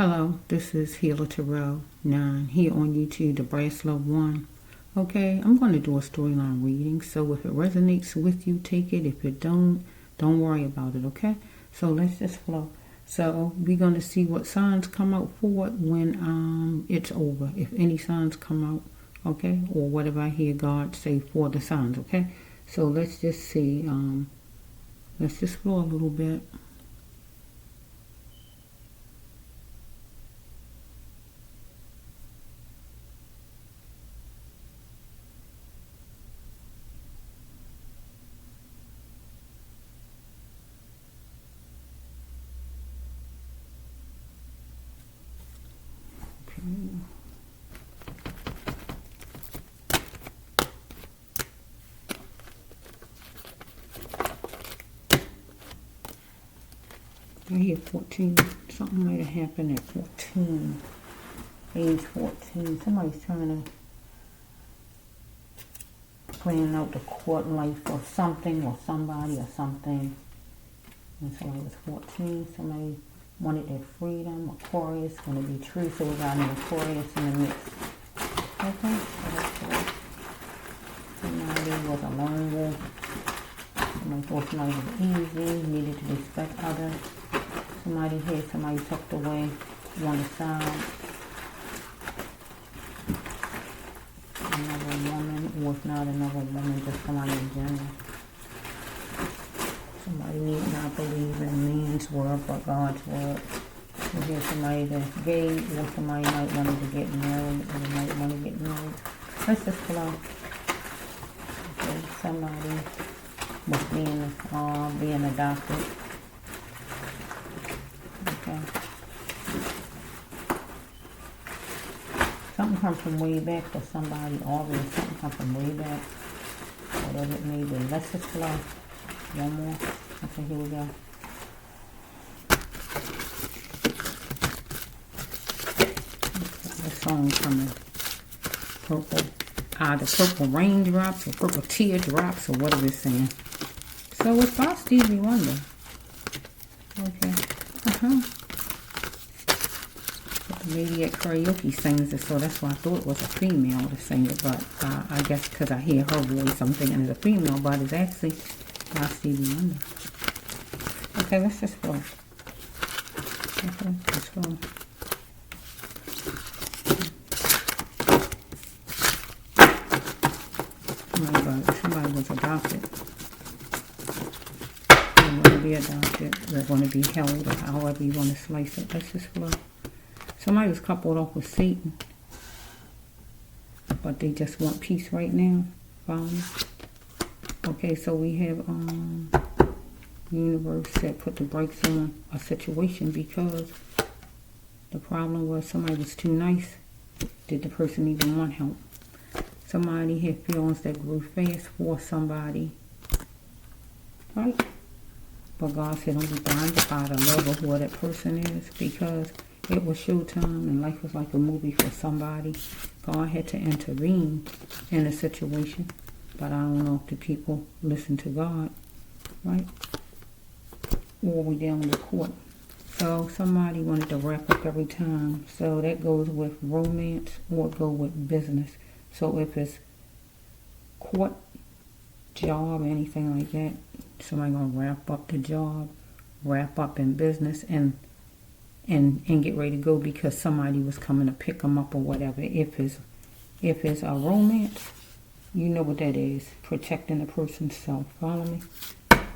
Hello, this is Healer Terrell 9 here on YouTube, the Brass Love 1. Okay, I'm going to do a storyline reading, so if it resonates with you, take it. If it don't worry about it, okay? So let's just flow. So we're going to see what signs come out for it when it's over. If any signs come out, okay? Or whatever I hear God say for the signs, okay? So let's just see. Let's just flow a little bit. I hear 14. Something might have happened at 14. Age 14. Somebody's trying to plan out the court life or something or somebody or something. And somebody was 14. Somebody wanted their freedom. Aquarius going to be true. So we got an Aquarius in the mix. Okay, so that's good. Somebody was a lone wolf. Somebody thought somebody was easy, needed to respect others. Somebody here, somebody tucked away, one side. Another woman, or if not another woman, just somebody in general. Somebody need not believe in man's word, but God's word. So here's somebody that's gay, or somebody might want to get married, or might want to get married. Let's just flow. Okay, somebody was being adopted. Okay. Something comes from way back for somebody, always something comes from way back. Whatever it may be. Let's just flow. One more. Okay, here we go. The song coming. Purple. Either purple raindrops or purple teardrops or whatever it's saying. So it's by Stevie Wonder. Okay. But the lady at karaoke sings it, so that's why I thought it was a female to sing it. But I guess because I hear her voice, I'm thinking it's a female, but it's actually by Stevie Wonder. Okay, let's just go. Okay, let's go. Somebody was adopted. They're going to be adopted. They're going to be held, or however you want to slice it. Let's just flow. Somebody was coupled off with Satan, but they just want peace right now. Finally. Okay, so we have universe that put the brakes on a situation because the problem was somebody was too nice. Did the person even want help? Somebody had feelings that grew fast for somebody, right? But God said, don't be blinded by the love of who that person is, because it was showtime and life was like a movie for somebody. God had to intervene in a situation, but I don't know if the people listen to God, right? Or we down in the court. So somebody wanted to wrap up every time. So that goes with romance or it goes with business. So if it's court, job, anything like that, somebody gonna wrap up the job, wrap up in business, and get ready to go because somebody was coming to pick them up or whatever. If it's a romance, you know what that is, protecting the person's self. Follow me?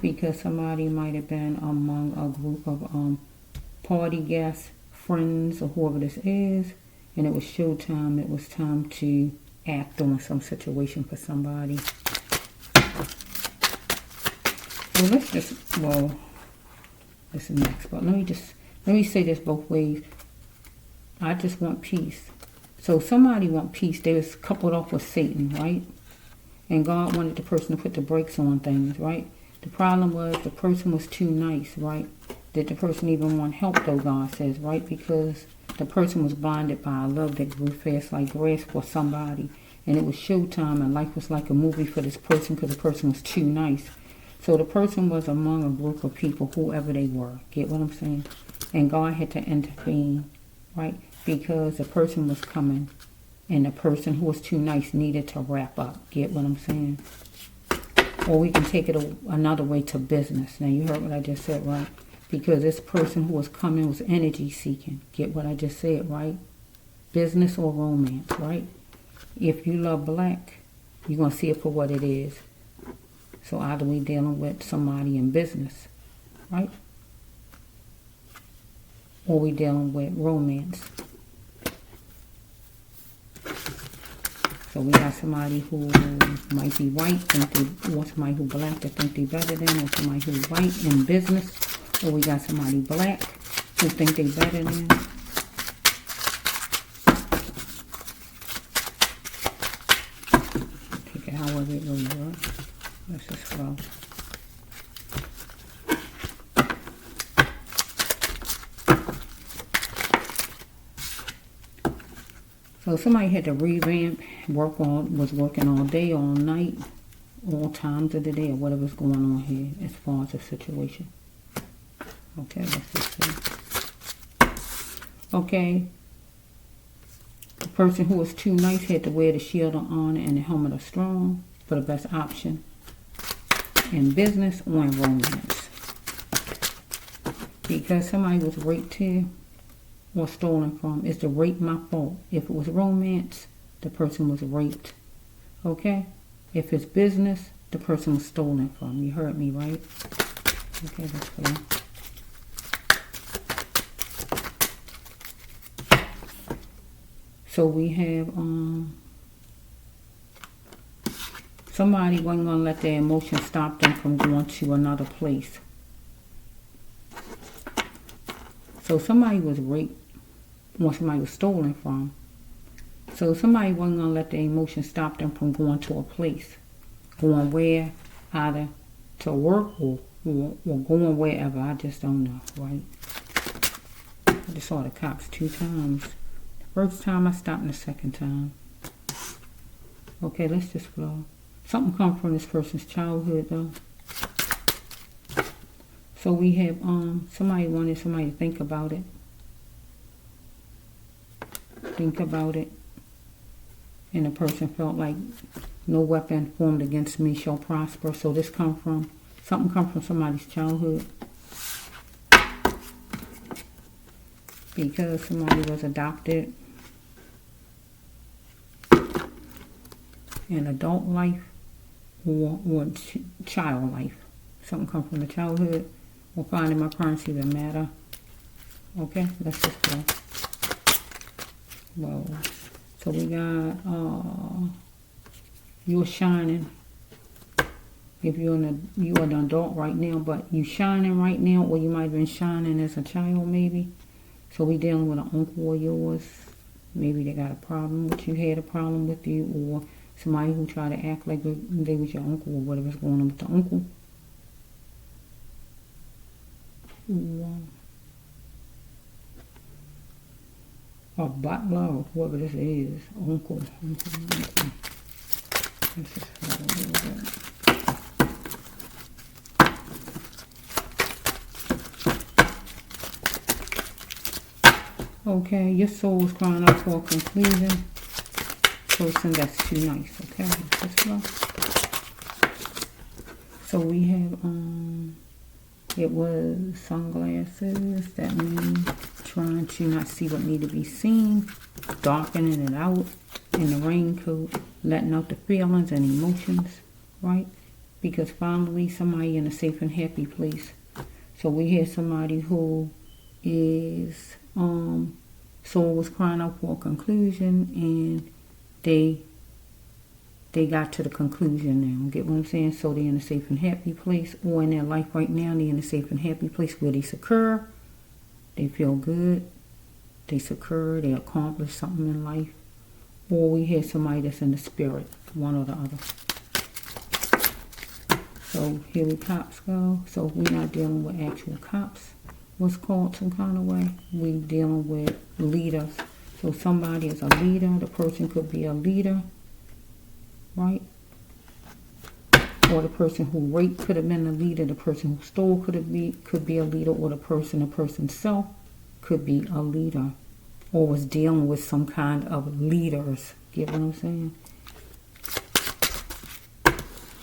Because somebody might have been among a group of party guests, friends, or whoever this is, and it was showtime. It was time to act on some situation for somebody. So let's just, well, this is next, but let me say this both ways. I just want peace. So somebody want peace. They was coupled off with Satan, right? And God wanted the person to put the brakes on things, right? The problem was the person was too nice, right? Did the person even want help, though, God says, right? Because the person was blinded by a love that grew fast like grass for somebody. And it was showtime and life was like a movie for this person because the person was too nice. So the person was among a group of people, whoever they were. Get what I'm saying? And God had to intervene right? Because the person was coming and the person who was too nice needed to wrap up. Get what I'm saying? Or we can take it another way to business. Now, you heard what I just said, right? Because this person who was coming was energy seeking. Get what I just said, right? Business or romance, right? If you love black, you're going to see it for what it is. So either we dealing with somebody in business, right? Or we dealing with romance. So we got somebody who might be white, or somebody who black that think they better than, or somebody who white in business, or we got somebody black who think they better than. Take it however it really works. Let's just flow. So somebody had to revamp, was working all day, all night, all times of the day, or whatever's going on here as far as the situation. Okay, let's just see. Okay. The person who was too nice had to wear the shield of honor and the helmet of strong for the best option in business or in romance. Because somebody was raped here or stolen from. Is the rape my fault? If it was romance, the person was raped. Okay? If it's business, the person was stolen from. You heard me, right? Okay, let's go. So we have somebody wasn't going to let their emotions stop them from going to another place. So somebody was raped or somebody was stolen from. So somebody wasn't going to let their emotions stop them from going to a place. Going where? Either to work or going wherever. I just don't know, right? I just saw the cops 2 times. First time I stopped, and the second time. Okay, let's just flow. Something come from this person's childhood, though. So we have somebody wanted somebody to think about it. Think about it. And the person felt like no weapon formed against me shall prosper. So this something come from somebody's childhood. Because somebody was adopted. In adult life or child life. Something come from the childhood. Or finding my parents even matter. Okay, let's just go. Whoa. So we got you're shining. If you're an adult right now, but you shining right now, or you might have been shining as a child maybe. So we dealing with an uncle of yours. Maybe they got a problem with you, had a problem with you, or somebody who tried to act like they was your uncle or whatever's going on with the uncle. Or a butler or whoever this is. Uncle. Let's just follow a little bit. Okay, your soul is crying out for a conclusion. Person that's too nice. Okay, let's go. So we have it was sunglasses. That means trying to not see what need to be seen, darkening it out, in the raincoat, letting out the feelings and emotions, right? Because finally somebody in a safe and happy place. So we had somebody who is soul was crying out for a conclusion, and they got to the conclusion now. Get what I'm saying? So they're in a safe and happy place, or in their life right now, they're in a safe and happy place where they secure, they feel good, they secure, they accomplish something in life. Or we have somebody that's in the spirit, one or the other. So here we cops go. So we're not dealing with actual cops, what's called some kind of way. We dealing with leaders. So somebody is a leader. The person could be a leader, right? Or the person who raped could have been a leader. The person who stole could be a leader. Or the person self could be a leader. or was dealing with some kind of leaders. Get what I'm saying?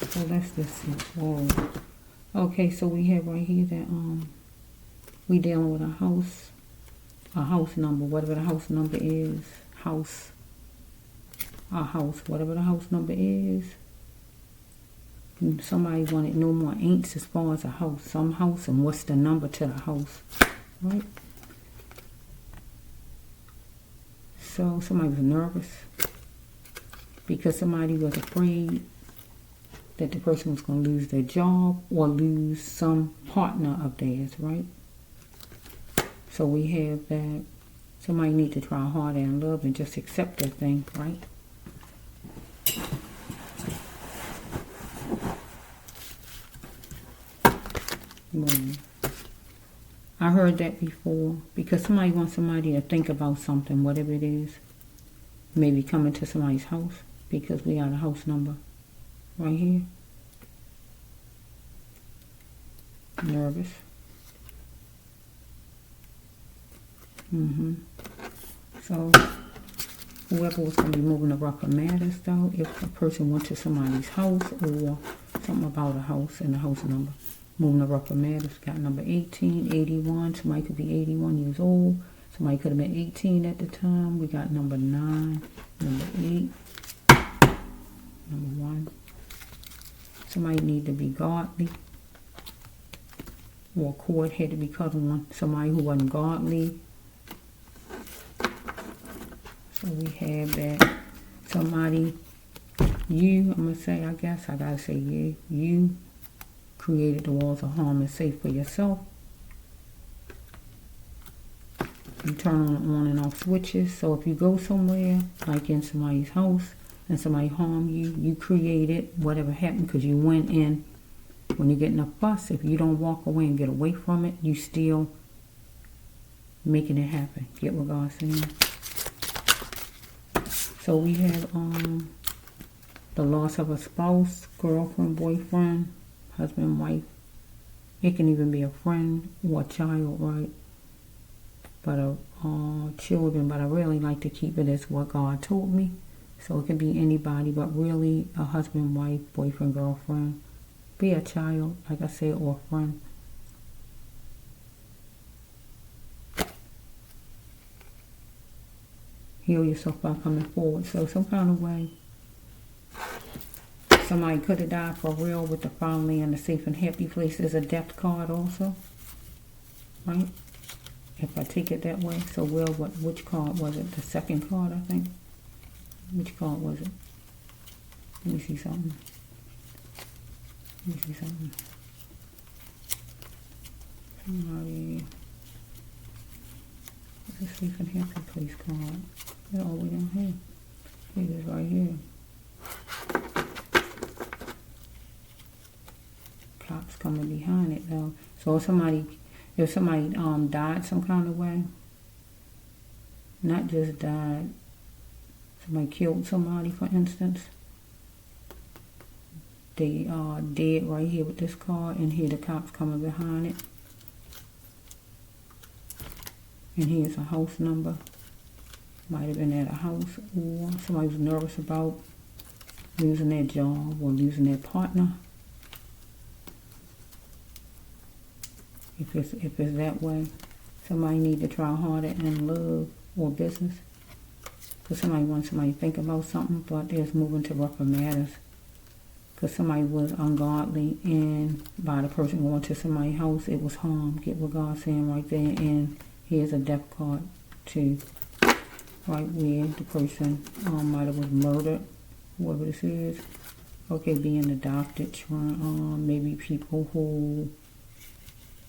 So let's just see. Whoa. Okay, so we have right here that we dealing with a house number, whatever the house number is, whatever the house number is. And somebody wanted no more ain'ts as far as a house, some house, and what's the number to the house, right? So somebody was nervous because somebody was afraid that the person was going to lose their job or lose some partner of theirs, right? So we have that somebody need to try harder in love and just accept that thing, right? I heard that before because somebody wants somebody to think about something, whatever it is. Maybe coming to somebody's house because we got a house number right here. Nervous. So whoever was going to be moving the rougher matters, though, if a person went to somebody's house or something about a house and a house number, moving the rougher matters, got number 18, 81. Somebody could be 81 years old. Somebody could have been 18 at the time. We got number 9, number 8, number 1. Somebody need to be godly. Or a cord had to be cut on somebody who wasn't godly. So we have that. Somebody, I'm going to say, I guess, I got to say you created the walls of harm and safe for yourself. You turn on and off switches. So if you go somewhere, like in somebody's house, and somebody harm you, you created whatever happened because you went in. When you get in a fuss, if you don't walk away and get away from it, you still making it happen. Get what God's saying? So we have the loss of a spouse, girlfriend, boyfriend, husband, wife. It can even be a friend or a child, right? But children, but I really like to keep it as what God told me. So it can be anybody, but really a husband, wife, boyfriend, girlfriend. Be a child, like I said, or a friend. Heal yourself by coming forward. So some kind of way. Somebody could have died for real with the family and the safe and happy place. There's a death card also. Right? If I take it that way. So which card was it? The second card, I think. Which card was it? Let me see something. Somebody. What's the safe and happy place card? They're all the way down here. Here it is right here. Cops coming behind it though. So if somebody died some kind of way, not just died, somebody killed somebody, for instance. They are dead right here with this card, and here the cops coming behind it. And here's a house number. Might have been at a house, or somebody was nervous about losing their job or losing their partner. If it's that way, somebody need to try harder in love or business. Because somebody wants somebody to think about something, but there's moving to rougher matters. Because somebody was ungodly, and by the person going to somebody's house, it was harm. Get what God's saying right there. And here's a death card too. Right where the person might have was murdered, whoever this is. Okay, being adopted, maybe people who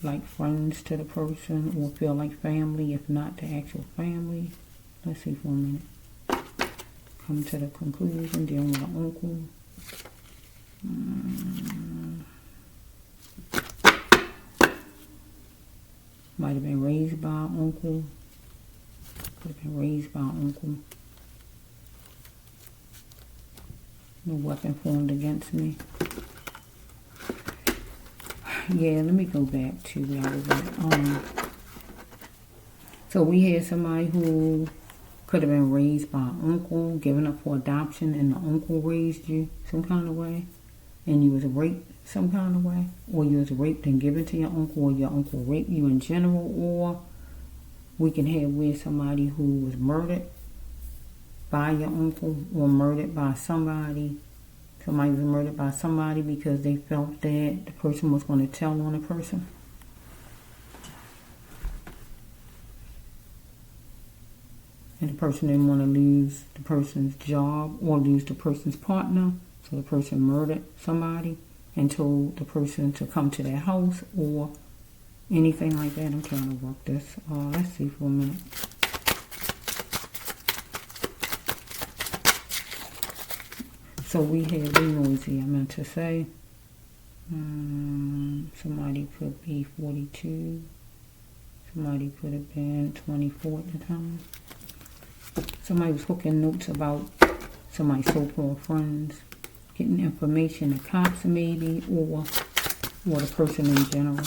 like friends to the person or feel like family, if not the actual family. Let's see for a minute. Come to the conclusion, dealing with an uncle. Might have been raised by an uncle. Could have been raised by an uncle. No weapon formed against me. Yeah, let me go back to where I was at. So we had somebody who could have been raised by an uncle, given up for adoption, and the uncle raised you some kind of way, and you was raped some kind of way, or you was raped and given to your uncle, or your uncle raped you in general, or we can have where somebody who was murdered by your uncle, or murdered by somebody. Somebody was murdered by somebody because they felt that the person was going to tell on the person. And the person didn't want to lose the person's job or lose the person's partner. So the person murdered somebody and told the person to come to their house or anything like that. I'm trying to work this. Let's see for a minute. So we had be noisy, I meant to say. Somebody could be 42. Somebody could have been 24 at the time. Somebody was hooking notes about somebody's so-called friends, getting information, the cops maybe, or the person in general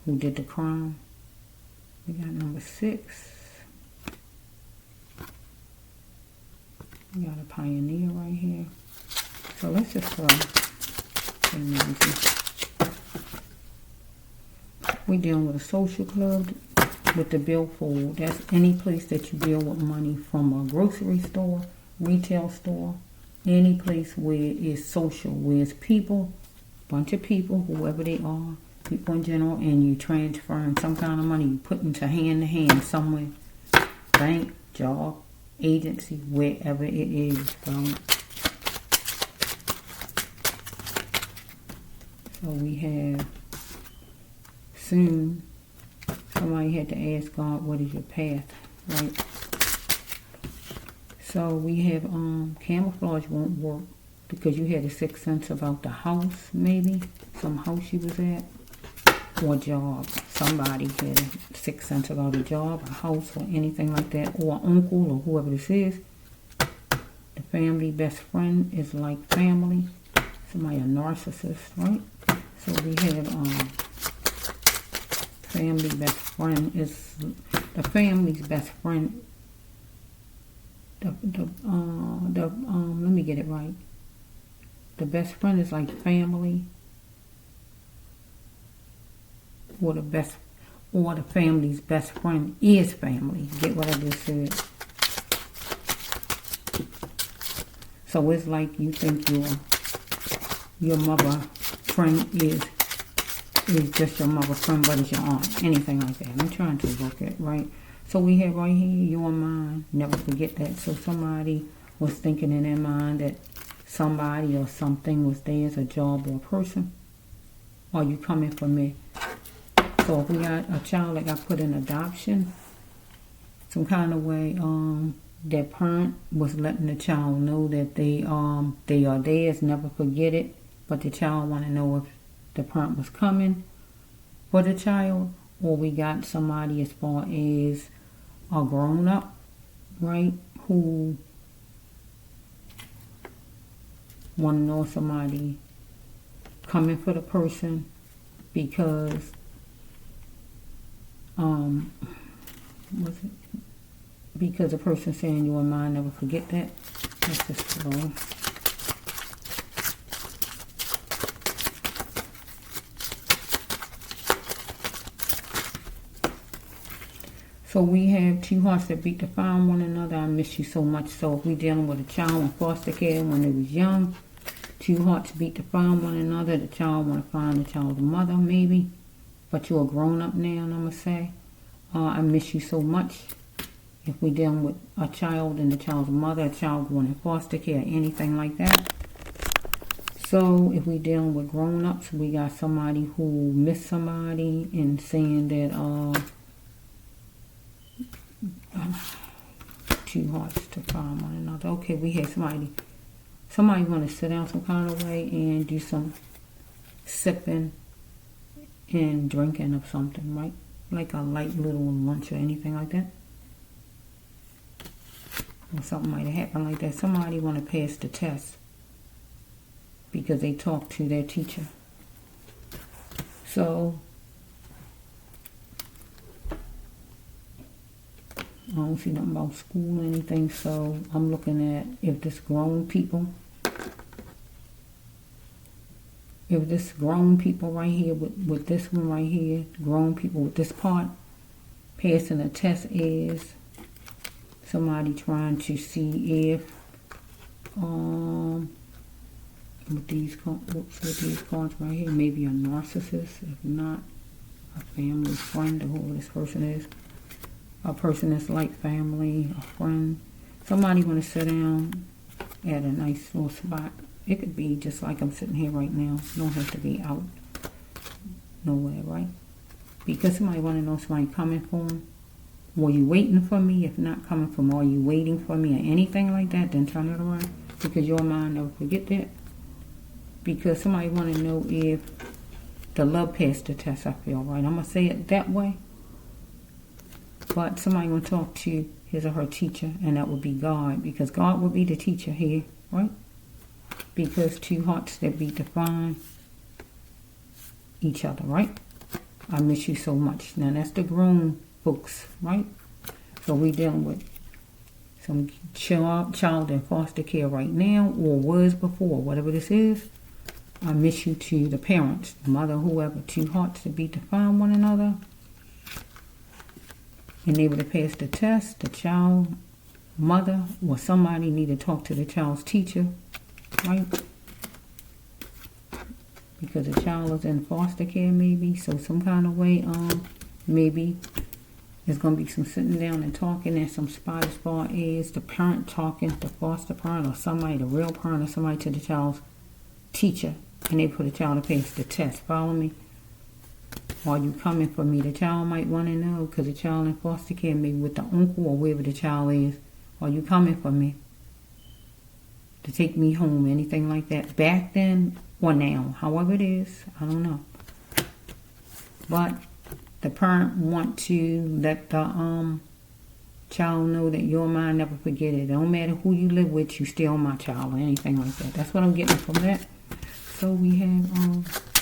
who did the crime. We got number 6. We got a pioneer right here. So let's just throw. We're dealing with a social club with the billfold. That's any place that you deal with money, from a grocery store, retail store, any place where it's social, where it's people, bunch of people, whoever they are, people in general, and you transferring some kind of money, you put into hand to hand somewhere, bank, job, agency, wherever it is. So we have soon. Somebody had to ask God, what is your path, right? So we have camouflage won't work because you had a sixth sense about the house, maybe some house you was at, or job. Somebody had a sixth sense about a job, a house, or anything like that, or uncle, or whoever this is. The family best friend is like family. Somebody a narcissist, right? So we have family best friend is the family's best friend. Let me get it right. The best friend is like family, or the family's best friend is family. Get what I just said? So it's like you think your mother friend is just your mother friend, but it's your aunt, anything like that. I'm trying to look at, right? So we have right here, your mind, never forget that. So somebody was thinking in their mind that somebody or something was theirs, a job or a person. Are you coming for me? So if we got a child that got put in adoption, some kind of way, their parent was letting the child know that they are theirs, never forget it. But the child want to know if the parent was coming for the child, or we got somebody as far as a grown up, right, who want to know if somebody coming for the person because because the person saying you and mine, never forget that. Let's just go. So we have two hearts that beat to find one another. I miss you so much. So if we're dealing with a child in foster care when they was young, two hearts beat to find one another. The child want to find the child's mother, maybe. But you're a grown up now, and I'm going to say, I miss you so much. If we're dealing with a child and the child's mother, a child going in foster care, anything like that. So if we're dealing with grown-ups, we got somebody who missed somebody and saying that two hearts to find one another. Okay, we had somebody want to sit down some kind of way and do some sipping and drinking of something, right? Like a light little lunch or anything like that. Or something might have happened like that. Somebody want to pass the test because they talked to their teacher. So I don't see nothing about school or anything, so I'm looking at if this grown people right here with this one right here, grown people with this part, passing a test is somebody trying to see if with these cards right here, maybe a narcissist, if not a family friend or whoever this person is. A person that's like family, a friend. Somebody want to sit down at a nice little spot. It could be just like I'm sitting here right now. Don't have to be out nowhere, right? Because somebody want to know somebody coming for them. Were you waiting for me? If not coming for me, are you waiting for me or anything like that? Then turn it around. Because your mind never forget that. Because somebody want to know if the love passed the test, I feel, right? I'm going to say it that way. But somebody want to talk to his or her teacher, and that would be God. Because God would be the teacher here, right? Because two hearts that beat define each other, right? I miss you so much. Now, that's the grown folks, right? So we dealing with some child in foster care right now, or was before, whatever this is. I miss you to the parents, the mother, whoever. Two hearts that beat define one another. And able to pass the test, the child, mother, or somebody need to talk to the child's teacher, right? Because the child is in foster care, maybe. So some kind of way, maybe there's going to be some sitting down and talking at some spot as far as the parent talking, the foster parent, or somebody, the real parent, or somebody to the child's teacher. And they put the child to pass the test. Follow me? Are you coming for me? The child might want to know, because the child in foster care, maybe with the uncle or wherever the child is. Are you coming for me? To take me home, anything like that. Back then or now, however it is, I don't know. But the parent want to let the child know that your mind never forget it. It don't matter who you live with, you still my child or anything like that. That's what I'm getting from that. So we have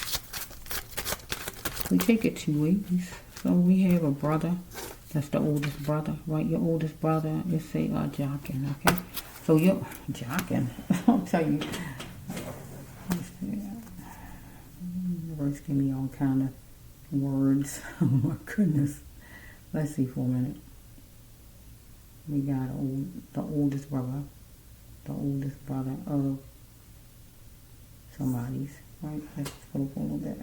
we take it two ways. So we have a brother. That's the oldest brother, right? Your oldest brother is say jocking, okay? So you're jocking. I'll tell you. Words give me all kind of words. Oh my goodness. Let's see for a minute. We got the oldest brother. The oldest brother of somebody's, right? Let's go for a little bit.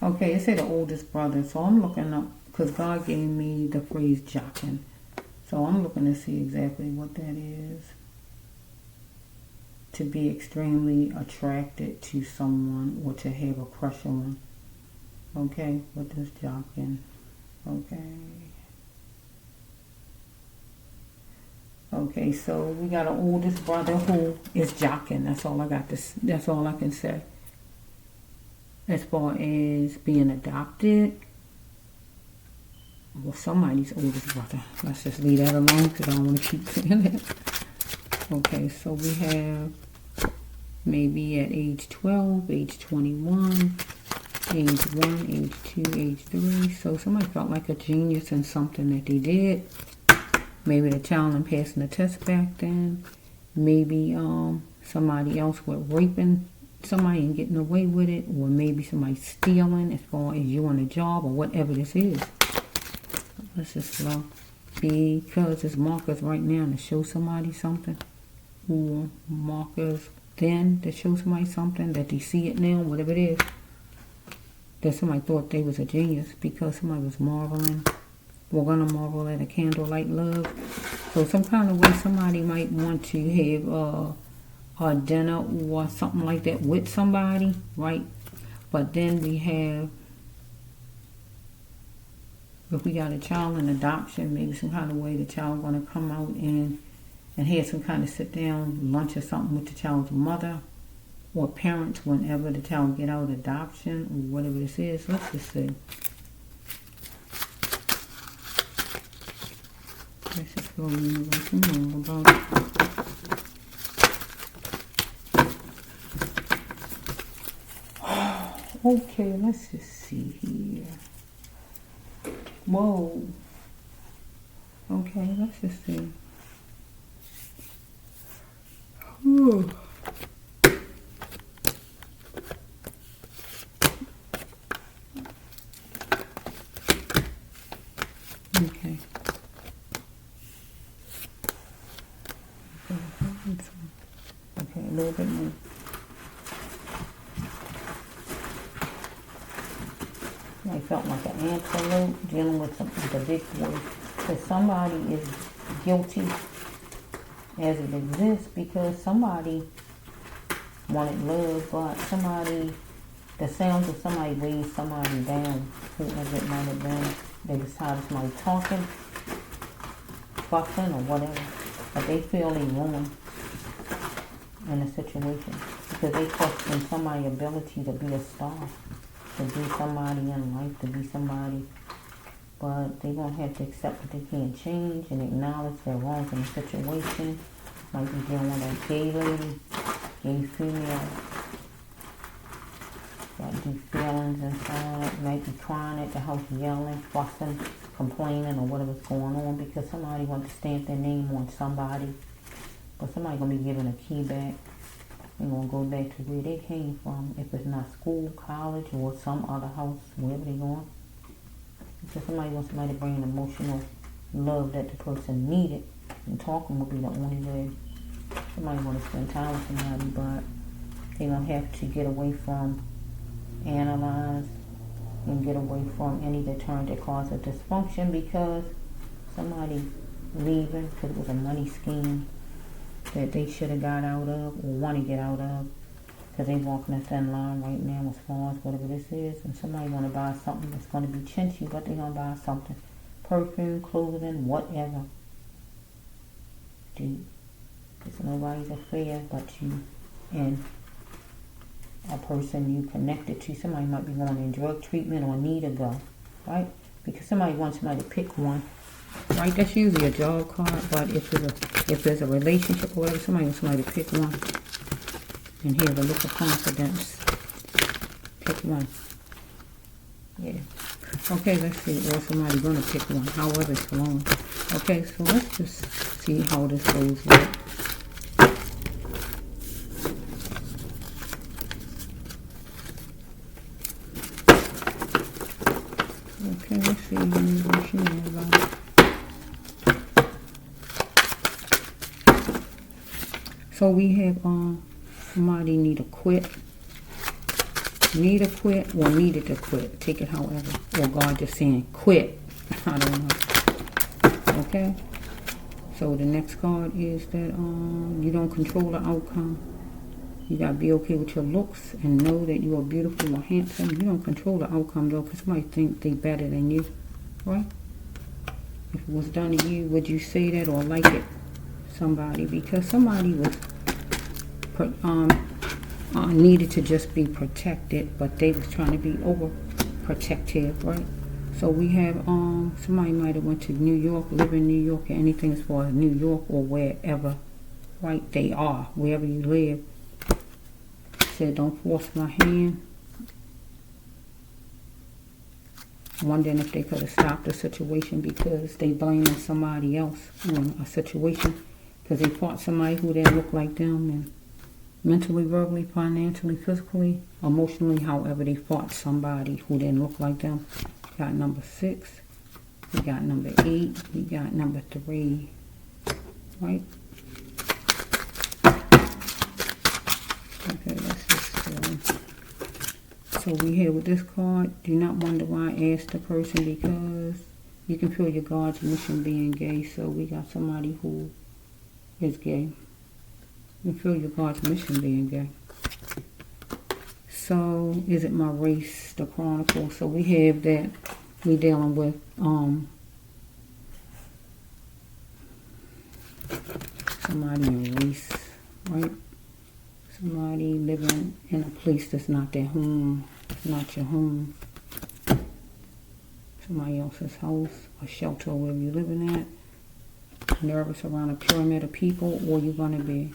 Okay, it said the oldest brother, so I'm looking up, because God gave me the phrase jocking. So I'm looking to see exactly what that is. To be extremely attracted to someone or to have a crush on. Okay, what is jocking? Okay. Okay, so we got an oldest brother who is jocking. That's all I got. That's all I can say. As far as being adopted, well, somebody's oldest brother. Let's just leave that alone because I don't want to keep saying it. Okay, so we have maybe at age 12, age 21, age 1, age 2, age 3. So somebody felt like a genius in something that they did. Maybe the child and passing the test back then. Maybe somebody else was raping somebody and getting away with it, or maybe somebody stealing as far as you on a job or whatever this is. Let's just slow, because there's markers right now to show somebody something, or markers then to show somebody something that they see it now, whatever it is, that somebody thought they was a genius because somebody was marveling. We're gonna marvel at a candlelight love. So some kind of way somebody might want to have or dinner or something like that with somebody, right? But then we have, if we got a child in adoption, maybe some kind of way the child gonna come out and have some kind of sit down lunch or something with the child's mother or parents whenever the child get out of adoption or whatever this is. Let's just see. Let's just go about it. Okay, let's just see here. Whoa. Okay, let's just see. Whew. Okay. Okay, a little bit more. I felt like an antelope dealing with the big boy. Because somebody is guilty as it exists because somebody wanted love, but the sounds of somebody weighs somebody down, whoever it might have been. They decided somebody talking, fussing, or whatever. But they feel they wrong in a situation because they question somebody's ability to be a star, to be somebody in life, to be somebody. But they're going to have to accept that they can't change and acknowledge they're wrong in the situation. Might be dealing with a gay lady, gay female. Got deep feelings inside. Might be crying at the house, yelling, fussing, complaining, or whatever's going on because somebody wants to stamp their name on somebody. But somebody's going to be given a key back. They're going to go back to where they came from. If it's not school, college, or some other house, wherever they're going. Because somebody wants somebody to bring an emotional love that the person needed. And talking will be the only way. Somebody want to spend time with somebody, but they're going to have to get away from analyze and get away from any deterrent that causes dysfunction because somebody leaving because it was a money scheme that they should have got out of or want to get out of because they're walking a thin line right now as far as whatever this is. And somebody want to buy something that's going to be chintzy, but they're going to buy something. Perfume, clothing, whatever. Dude, it's nobody's affair but you and a person you connected to. Somebody might be going in drug treatment or need to go, right? Because somebody wants somebody to pick one, right? That's usually a job card, but if there's a relationship or whatever, somebody wants somebody to pick one. And here's a look of confidence. Pick one. Yeah. Okay, let's see. Or somebody gonna pick one, however it's going. Okay, so let's just see how this goes with. Okay, let's see what she knows about. So we have somebody need to quit. Need to quit or needed to quit. Take it however. Or God just saying quit. I don't know. Okay? So the next card is that you don't control the outcome. You got to be okay with your looks and know that you are beautiful or handsome. You don't control the outcome though because somebody think they better than you. Right? If it was done to you, would you say that or like it? Somebody. Because somebody was needed to just be protected, but they was trying to be overprotective, right? So we have somebody might have went to New York, live in New York, or anything as far as New York or wherever, right? They are wherever you live. Said don't force my hand. Wondering if they could have stopped the situation because they blaming somebody else on a situation because they fought somebody who didn't look like them and mentally, verbally, financially, physically, emotionally, however they fought somebody who didn't look like them. We got number 6. We got number 8. We got number 3. Right? Okay, let's just so we here with this card. Do not wonder why I asked the person because you can feel your God's mission being gay. So we got somebody who is gay. You feel your God's mission being gay. So, is it my race, the chronicle? So we have that we dealing with somebody in race, right? Somebody living in a place that's not their home, it's not your home. Somebody else's house, a shelter, wherever you're living at. Nervous around a pyramid of people, or you're gonna be.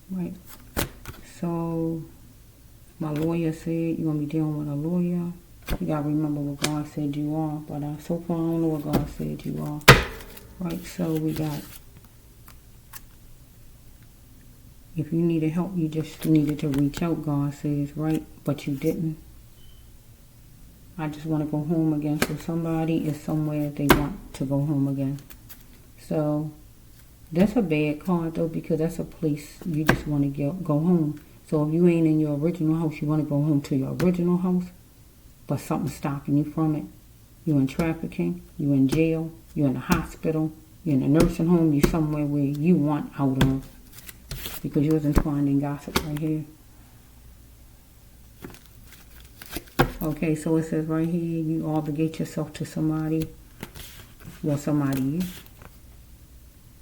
Right. So My lawyer said you're going to be dealing with a lawyer. You got to remember what God said you are. But so far, I don't know what God said you are. Right, so we got, if you needed help, you just needed to reach out, God says, right? But you didn't. I just want to go home again. So somebody is somewhere they want to go home again. So that's a bad card, though, because that's a place you just want to go home. So if you ain't in your original house, you want to go home to your original house, but something's stopping you from it. You're in trafficking, you're in jail, you're in a hospital, you're in a nursing home, you're somewhere where you want out of, because you was entwined in gossip right here. Okay, so it says right here, you obligate yourself to somebody, well, somebody is,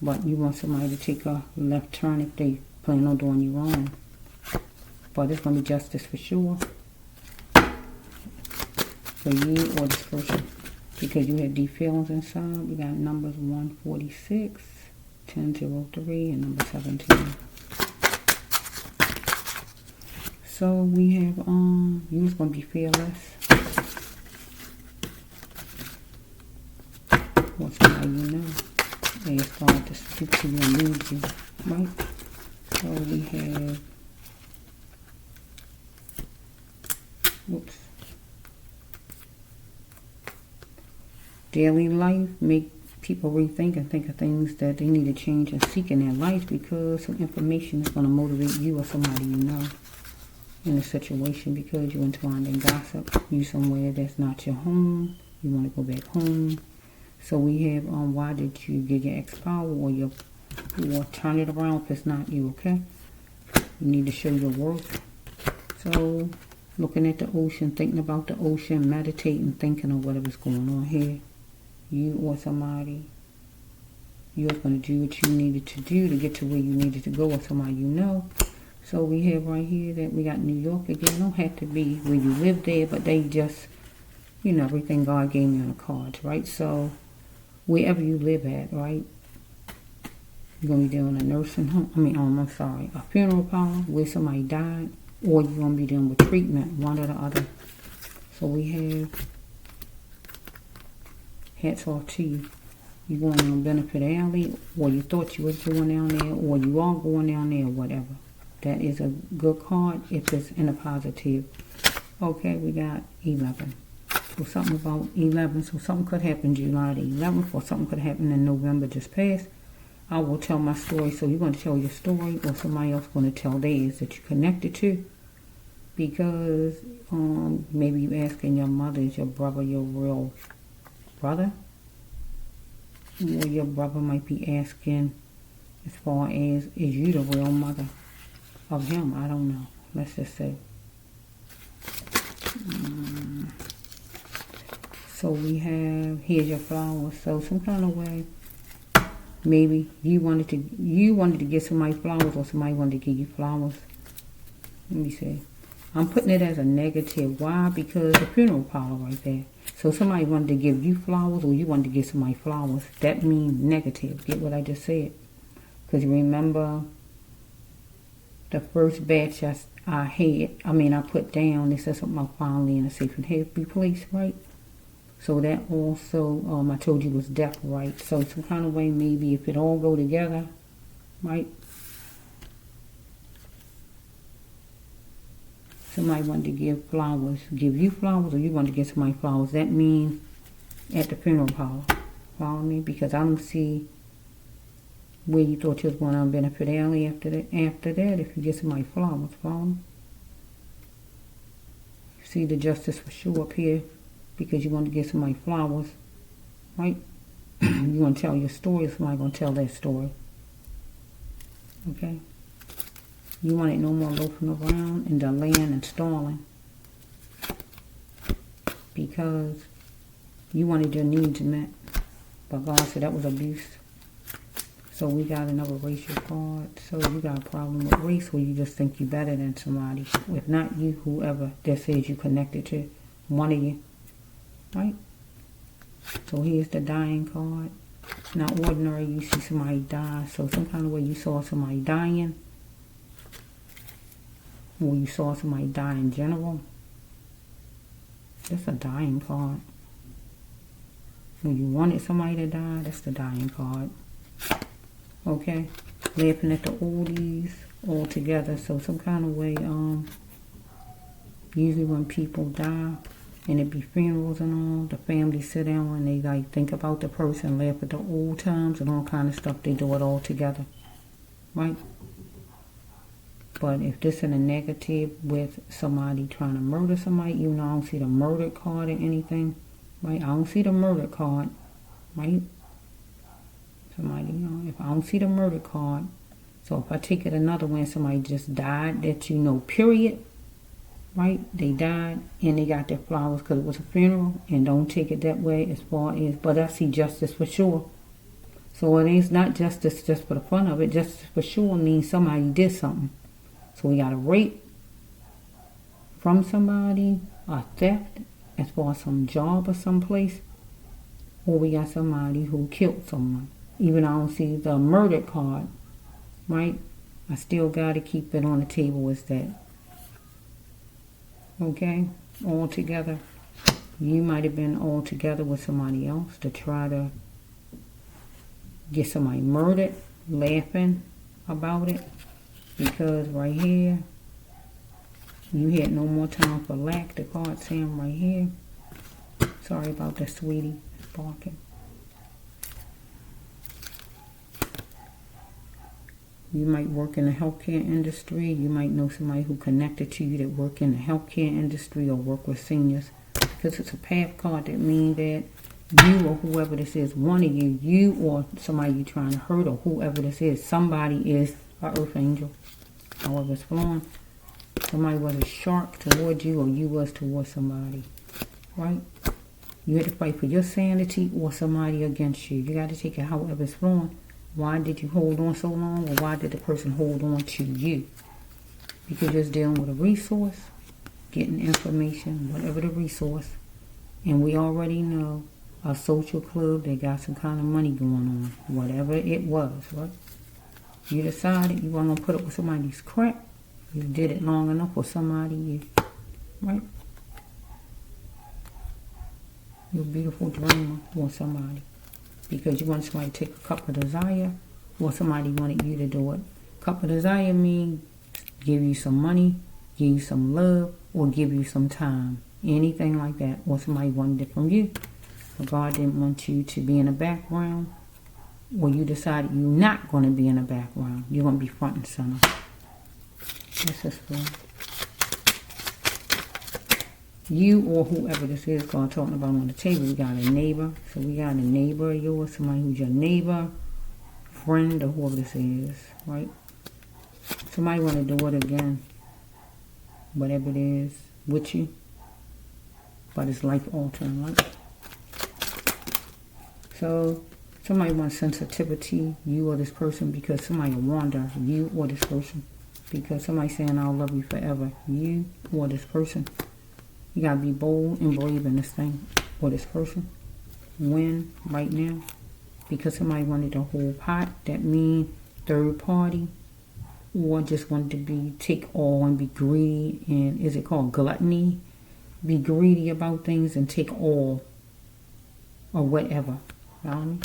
but you want somebody to take a left turn if they plan on doing you wrong. But it's going to be justice for sure. For you or this person, because you had deep feelings inside. We got numbers 146, 1003, and number 17. So we have you was gonna be fearless. Or somebody you know. They start to speak to you and lead you, right? So we have daily life, make people rethink and think of things that they need to change and seek in their life, because some information is going to motivate you or somebody you know in a situation, because you're entwined in gossip. You somewhere that's not your home. You want to go back home. So we have why did you get your ex power, or turn it around if it's not you, okay? You need to show your worth. So looking at the ocean, thinking about the ocean, meditating, thinking of whatever's going on here. You or somebody, you're going to do what you needed to do to get to where you needed to go, or somebody you know. So we have right here that we got New York again. Don't have to be where you live there, but they just, everything God gave me on the cards, right? So wherever you live at, right? You're going to be doing a nursing home, a funeral parlor where somebody died, or you're going to be dealing with treatment, one or the other. So we have, hats off to you. You're going on Benefit Alley, or you thought you was going down there, or you are going down there, or whatever. That is a good card if it's in a positive. Okay, we got 11. So something about 11. So something could happen July the 11th, or something could happen in November just passed. I will tell my story. So you're going to tell your story, or somebody else going to tell theirs that you're connected to. Because maybe you asking your mother, is your brother your real brother? Or your brother might be asking as far as, is you the real mother of him? I don't know. Let's just say. So we have, here's your flowers. So some kind of way, maybe you wanted to give somebody flowers, or somebody wanted to give you flowers. Let me see. I'm putting it as a negative. Why? Because the funeral parlor right there. So somebody wanted to give you flowers, or you wanted to give somebody flowers. That means negative. Get what I just said? Because remember, the first batch I put down, it said something about finally in a safe and happy place, right? So that also, I told you was death, right? So some kind of way, maybe if it all go together, right? Somebody wanted to give you flowers, or you wanted to give somebody flowers. That means at the funeral parlor. Follow me? Because I don't see where you thought you was going on Benefit Alley after that, if you get somebody flowers. Follow me? See the justice for sure up here, because you want to give somebody flowers, right? You want to tell your story, somebody going to tell their story. Okay? You want it no more loafing around and delaying and stalling, because you wanted your needs met, but God said that was abuse. So we got another racial card. So you got a problem with race, where you just think you're better than somebody. If not you, whoever that says you connected to, one of you, right? So here's the dying card. Not ordinary, you see somebody die. So some kind of way you saw somebody dying. or you saw somebody die in general. That's a dying card. When you wanted somebody to die, that's the dying card. Okay? Laughing at the oldies all together. So some kind of way, usually when people die, and it be funerals and all, the family sit down and they like think about the person, laugh at the old times and all kind of stuff. They do it all together. Right? But if this is in a negative with somebody trying to murder somebody, even though I don't see the murder card or anything, right? I don't see the murder card, right? Somebody, if I don't see the murder card, so if I take it another way and somebody just died, that you know, period, right? They died and they got their flowers because it was a funeral, and don't take it that way as far as, but I see justice for sure. So it is not justice just for the fun of it. Justice for sure means somebody did something. So we got a rape from somebody, a theft as far as some job or someplace, or we got somebody who killed someone. Even though I don't see the murder card, right? I still got to keep it on the table as that. Okay? All together. You might have been all together with somebody else to try to get somebody murdered, laughing about it. Because right here, you had no more time for lack. The card saying right here. Sorry about that, sweetie. It's barking. You might work in the healthcare industry. You might know somebody who connected to you that work in the healthcare industry or work with seniors. Because it's a path card that means that you or whoever this is, one of you or somebody you're trying to hurt or whoever this is, somebody is an earth angel. However it's flowing. Somebody was a shark towards you or you was towards somebody. Right? You had to fight for your sanity or somebody against you. You got to take it however it's flowing. Why did you hold on so long, or why did the person hold on to you? Because you're just dealing with a resource, getting information, whatever the resource. And we already know a social club that got some kind of money going on, whatever it was, right? You decided you weren't going to put up with somebody's crap. You did it long enough for somebody, right? You're a beautiful dreamer for somebody. Because you want somebody to take a cup of desire, or somebody wanted you to do it. Cup of desire means give you some money, give you some love, or give you some time. Anything like that. Or somebody wanted it from you. But God didn't want you to be in the background. Or you decided you're not going to be in the background. You're going to be front and center. This is for you or whoever this is. God talking about on the table. We got a neighbor. So we got a neighbor of yours. Somebody who's your neighbor, friend, or whoever this is. Right? Somebody want to do it again. Whatever it is. With you. But it's life altering, right? So somebody wants sensitivity, you or this person, because somebody wonder, you or this person. Because somebody saying, I'll love you forever. You or this person. You got to be bold and brave in this thing or this person. When, right now. Because somebody wanted the whole pot. That means third party. Or just wanted to be, take all and be greedy. And is it called gluttony? Be greedy about things and take all. Or whatever. Follow me?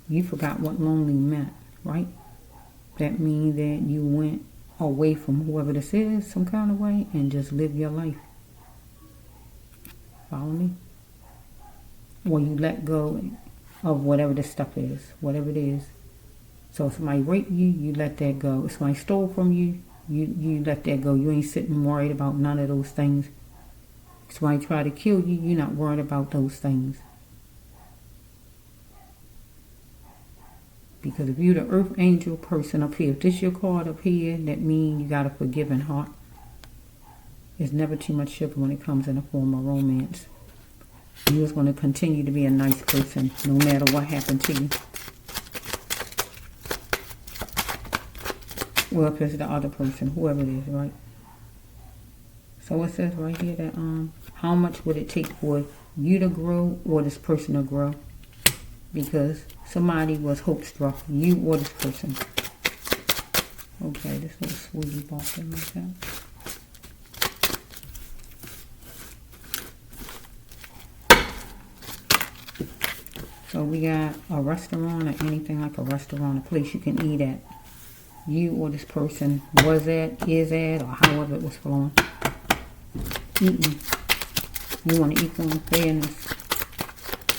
You forgot what lonely meant, right? That means that you went away from whoever this is, some kind of way, and just live your life. Follow me? Or you let go of whatever this stuff is, whatever it is. So if somebody raped you, you let that go. If somebody stole from you, you let that go. You ain't sitting worried about none of those things. If somebody try to kill you, you're not worried about those things. Because if you're the earth angel person up here, if this your card up here, that means you got a forgiving heart. There's never too much sugar when it comes in the form of romance. You're just going to continue to be a nice person no matter what happened to you. Well, if it's the other person, whoever it is, right? So it says right here that how much would it take for you to grow or this person to grow? Because somebody was hope struck, you or this person. Okay, this little sweetie barking like that. So we got a restaurant or anything like a restaurant, a place you can eat at. You or this person was at, is at, or however it was flowing. Eating. You want to eat on fairness.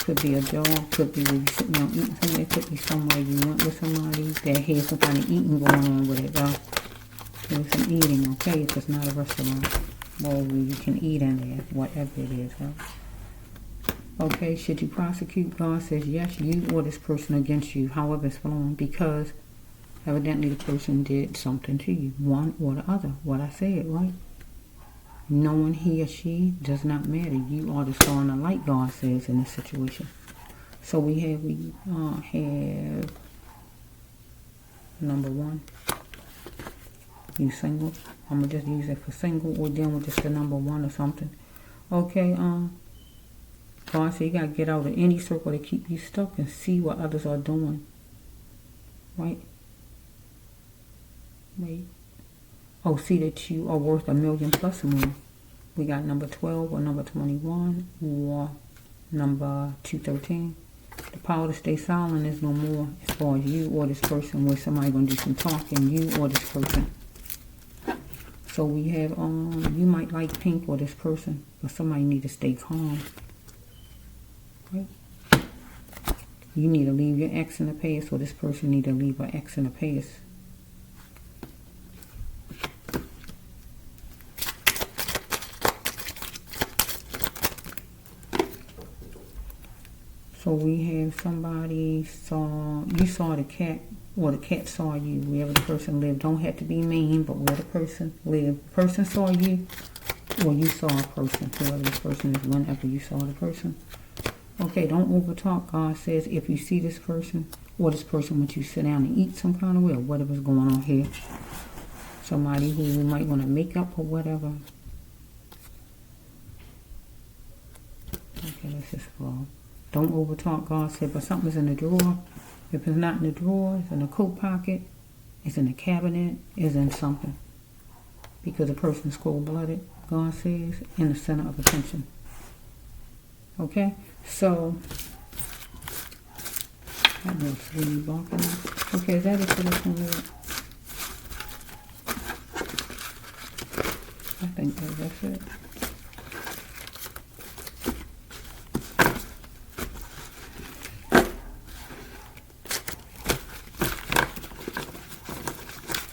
Could be a job, could be where you're sitting down eating somewhere, could be somewhere you went with somebody that has some kind of eating going on with it, though. There's some eating, okay, if it's not a restaurant. Well, you can eat in there, whatever it is, right? Okay, should you prosecute? God says yes, you or this person against you, however it's flowing, because evidently the person did something to you, one or the other. What I said, right? Knowing he or she does not matter. You are the star in the light, God says, in this situation. So we have number one. You single? I'm gonna just use it for single, or then with just the number one or something. Okay, God said you gotta get out of any circle to keep you stuck and see what others are doing. Right? Wait. Oh, see that you are worth $1 million plus or more. We got number 12 or number 21 or number 213. The power to stay silent is no more as far as you or this person, where somebody gonna do some talking, you or this person. So we have you might like pink or this person, but somebody need to stay calm. Right? You need to leave your ex in the past, or this person need to leave an ex in the past. So we have somebody you saw the cat, or the cat saw you, wherever the person lived. Don't have to be mean, but where the person lived. The person saw you, or you saw a person, whoever this person is, whenever you saw the person. Okay, don't overtalk. God says if you see this person, or this person wants you to sit down and eat some kind of way, or whatever's going on here. Somebody who might want to make up or whatever. Okay, let's just flow. Don't overtalk, God said, but something's in the drawer. If it's not in the drawer, it's in the coat pocket, it's in the cabinet, it's in something. Because the person's cold-blooded, God says, in the center of attention. Okay? So, that was really barking. Okay, is that it for this one? I think that's it.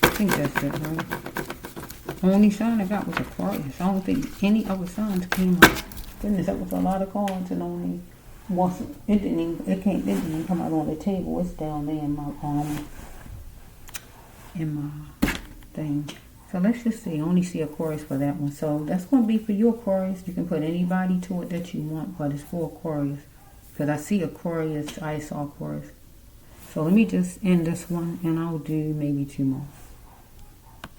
I think that's it, right? Only sign I got was Aquarius. I don't think any other signs came up. Goodness, that was a lot of cards, and only once it didn't even come out on the table. It's down there in my thing. So let's just see. I only see Aquarius for that one. So that's going to be for you, Aquarius. You can put anybody to it that you want, but it's for Aquarius. Because I see Aquarius, I saw Aquarius. So let me just end this one, and I'll do maybe 2 more.